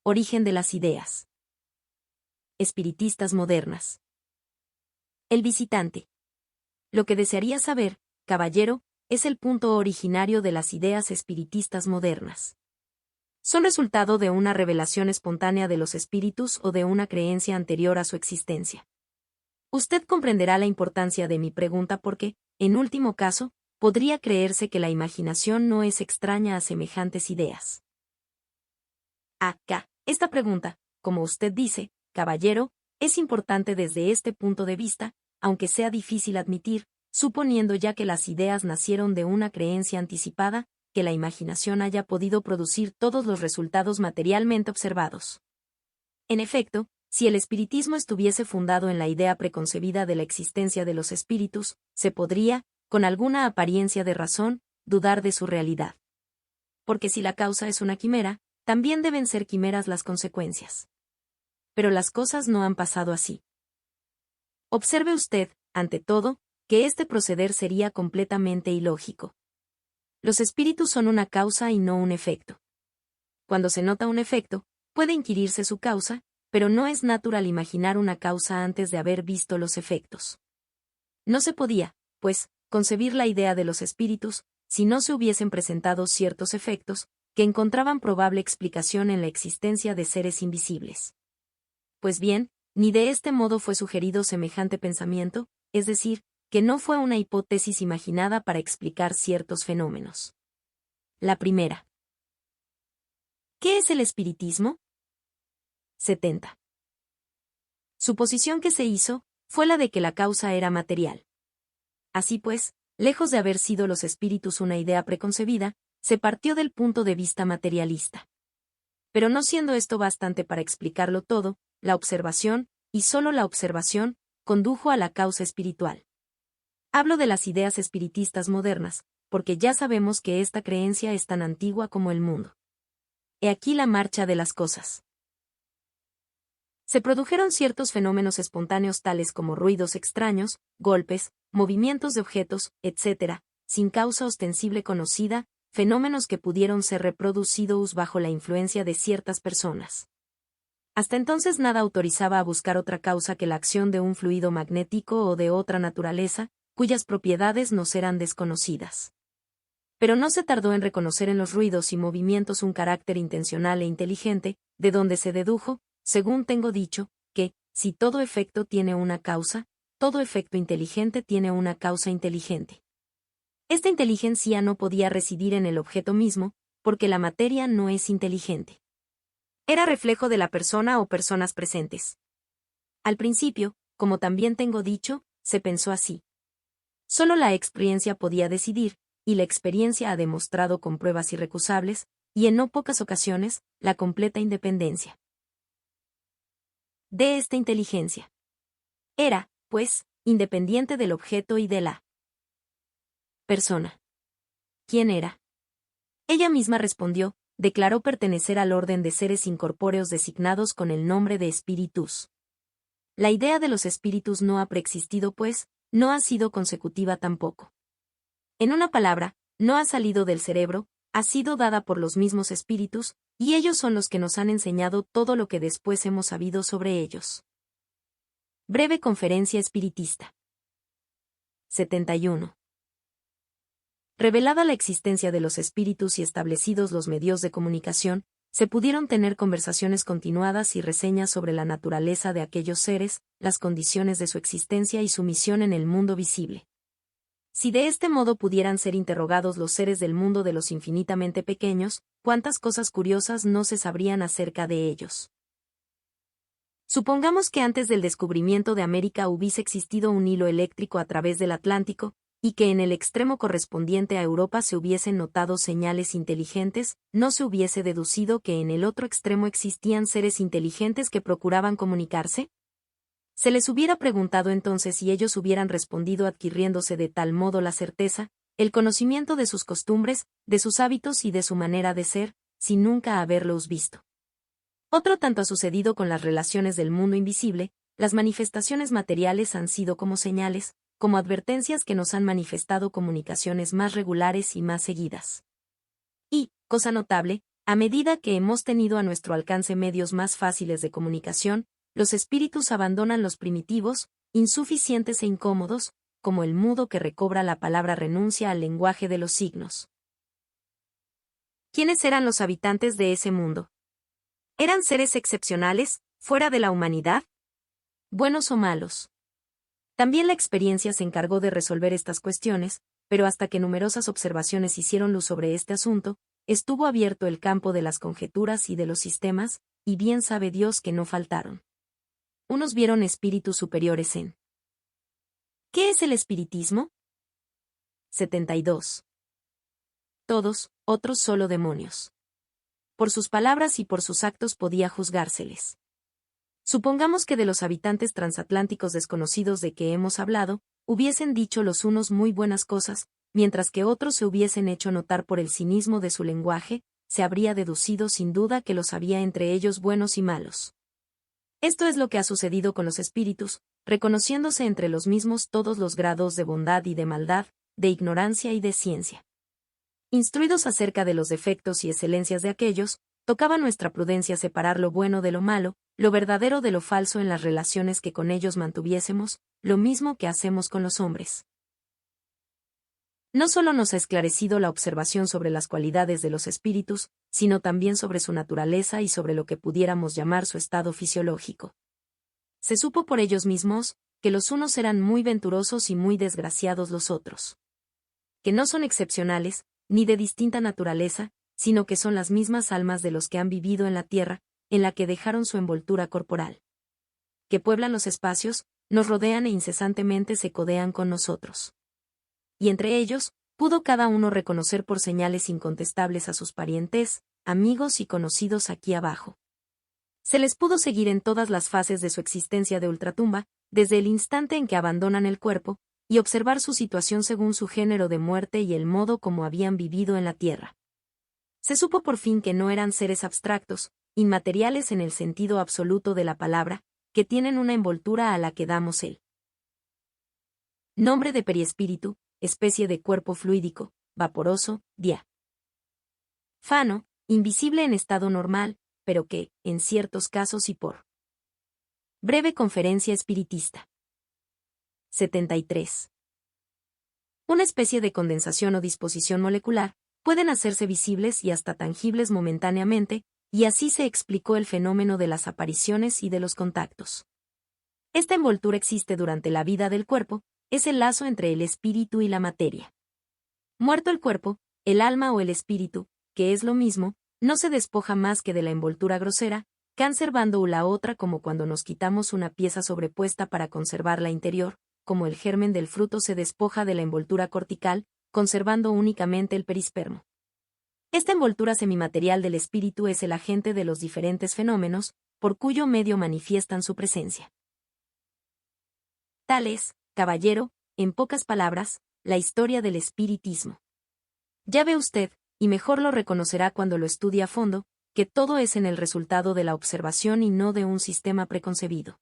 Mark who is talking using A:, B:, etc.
A: Origen de las ideas. Espiritistas modernas. El visitante. Lo que desearía saber, caballero, es el punto originario de las ideas espiritistas modernas. ¿Son resultado de una revelación espontánea de los espíritus o de una creencia anterior a su existencia? Usted comprenderá la importancia de mi pregunta porque, en último caso, podría creerse que la imaginación no es extraña a semejantes ideas. Acá, esta pregunta, como usted dice, caballero, es importante desde este punto de vista, aunque sea difícil admitir, suponiendo ya que las ideas nacieron de una creencia anticipada, que la imaginación haya podido producir todos los resultados materialmente observados. En efecto, si el espiritismo estuviese fundado en la idea preconcebida de la existencia de los espíritus, se podría, con alguna apariencia de razón, dudar de su realidad. Porque si la causa es una quimera, también deben ser quimeras las consecuencias. Pero las cosas no han pasado así. Observe usted, ante todo, que este proceder sería completamente ilógico. Los espíritus son una causa y no un efecto. Cuando se nota un efecto, puede inquirirse su causa, pero no es natural imaginar una causa antes de haber visto los efectos. No se podía, pues, concebir la idea de los espíritus, si no se hubiesen presentado ciertos efectos, que encontraban probable explicación en la existencia de seres invisibles. Pues bien, ni de este modo fue sugerido semejante pensamiento, es decir, que no fue una hipótesis imaginada para explicar ciertos fenómenos. La primera. ¿Qué es el espiritismo? 70. Suposición que se hizo, fue la de que la causa era material. Así pues, lejos de haber sido los espíritus una idea preconcebida, se partió del punto de vista materialista. Pero no siendo esto bastante para explicarlo todo, la observación, y solo la observación, condujo a la causa espiritual. Hablo de las ideas espiritistas modernas, porque ya sabemos que esta creencia es tan antigua como el mundo. He aquí la marcha de las cosas. Se produjeron ciertos fenómenos espontáneos tales como ruidos extraños, golpes, movimientos de objetos, etc., sin causa ostensible conocida, fenómenos que pudieron ser reproducidos bajo la influencia de ciertas personas. Hasta entonces nada autorizaba a buscar otra causa que la acción de un fluido magnético o de otra naturaleza, cuyas propiedades nos eran desconocidas. Pero no se tardó en reconocer en los ruidos y movimientos un carácter intencional e inteligente, de donde se dedujo, según tengo dicho, que, si todo efecto tiene una causa, todo efecto inteligente tiene una causa inteligente. Esta inteligencia no podía residir en el objeto mismo, porque la materia no es inteligente. Era reflejo de la persona o personas presentes. Al principio, como también tengo dicho, se pensó así. Solo la experiencia podía decidir, y la experiencia ha demostrado con pruebas irrecusables, y en no pocas ocasiones, la completa independencia de esta inteligencia. Era, pues, independiente del objeto y de la persona. ¿Quién era? Ella misma respondió, declaró pertenecer al orden de seres incorpóreos designados con el nombre de espíritus. La idea de los espíritus no ha preexistido pues, no ha sido consecutiva tampoco. En una palabra, no ha salido del cerebro, ha sido dada por los mismos espíritus, y ellos son los que nos han enseñado todo lo que después hemos sabido sobre ellos. Breve conferencia espiritista. 71. Revelada la existencia de los espíritus y establecidos los medios de comunicación, se pudieron tener conversaciones continuadas y reseñas sobre la naturaleza de aquellos seres, las condiciones de su existencia y su misión en el mundo visible. Si de este modo pudieran ser interrogados los seres del mundo de los infinitamente pequeños, cuántas cosas curiosas no se sabrían acerca de ellos. Supongamos que antes del descubrimiento de América hubiese existido un hilo eléctrico a través del Atlántico, y que en el extremo correspondiente a Europa se hubiesen notado señales inteligentes, no se hubiese deducido que en el otro extremo existían seres inteligentes que procuraban comunicarse. Se les hubiera preguntado entonces si ellos hubieran respondido adquiriéndose de tal modo la certeza, el conocimiento de sus costumbres, de sus hábitos y de su manera de ser, sin nunca haberlos visto. Otro tanto ha sucedido con las relaciones del mundo invisible, las manifestaciones materiales han sido como señales, como advertencias que nos han manifestado comunicaciones más regulares y más seguidas. Y, cosa notable, A medida que hemos tenido a nuestro alcance medios más fáciles de comunicación, los espíritus abandonan los primitivos, insuficientes e incómodos, como el mudo que recobra la palabra renuncia al lenguaje de los signos. ¿Quiénes eran los habitantes de ese mundo? ¿Eran seres excepcionales, fuera de la humanidad? ¿Buenos o malos? También la experiencia se encargó de resolver estas cuestiones, pero hasta que numerosas observaciones hicieron luz sobre este asunto, estuvo abierto el campo de las conjeturas y de los sistemas, y bien sabe Dios que no faltaron. Unos vieron espíritus superiores en. ¿Qué es el espiritismo? 72. Todos, otros solo demonios. Por sus palabras y por sus actos podía juzgárseles. Supongamos que de los habitantes transatlánticos desconocidos de que hemos hablado, hubiesen dicho los unos muy buenas cosas, mientras que otros se hubiesen hecho notar por el cinismo de su lenguaje, se habría deducido sin duda que los había entre ellos buenos y malos. Esto es lo que ha sucedido con los espíritus, reconociéndose entre los mismos todos los grados de bondad y de maldad, de ignorancia y de ciencia. Instruidos acerca de los defectos y excelencias de aquellos, tocaba nuestra prudencia separar lo bueno de lo malo, lo verdadero de lo falso en las relaciones que con ellos mantuviésemos, lo mismo que hacemos con los hombres. No solo nos ha esclarecido la observación sobre las cualidades de los espíritus, sino también sobre su naturaleza y sobre lo que pudiéramos llamar su estado fisiológico. Se supo por ellos mismos, que los unos eran muy venturosos y muy desgraciados los otros. Que no son excepcionales, ni de distinta naturaleza, sino que son las mismas almas de los que han vivido en la tierra, en la que dejaron su envoltura corporal. Que pueblan los espacios, nos rodean e incesantemente se codean con nosotros. Y entre ellos, pudo cada uno reconocer por señales incontestables a sus parientes, amigos y conocidos aquí abajo. Se les pudo seguir en todas las fases de su existencia de ultratumba, desde el instante en que abandonan el cuerpo, y observar su situación según su género de muerte y el modo como habían vivido en la tierra. Se supo por fin que no eran seres abstractos, inmateriales en el sentido absoluto de la palabra, que tienen una envoltura a la que damos el nombre de periespíritu, especie de cuerpo fluídico, vaporoso, diáfano, invisible en estado normal, pero que, en ciertos casos y por breve conferencia espiritista. 73. Una especie de condensación o disposición molecular, pueden hacerse visibles y hasta tangibles momentáneamente, y así se explicó el fenómeno de las apariciones y de los contactos. Esta envoltura existe durante la vida del cuerpo, es el lazo entre el espíritu y la materia. Muerto el cuerpo, el alma o el espíritu, que es lo mismo, no se despoja más que de la envoltura grosera, conservando la otra como cuando nos quitamos una pieza sobrepuesta para conservar la interior, como el germen del fruto se despoja de la envoltura cortical, conservando únicamente el perispermo. Esta envoltura semimaterial del espíritu es el agente de los diferentes fenómenos, por cuyo medio manifiestan su presencia. Tal es, caballero, en pocas palabras, la historia del espiritismo. Ya ve usted, y mejor lo reconocerá cuando lo estudie a fondo, que todo es en el resultado de la observación y no de un sistema preconcebido.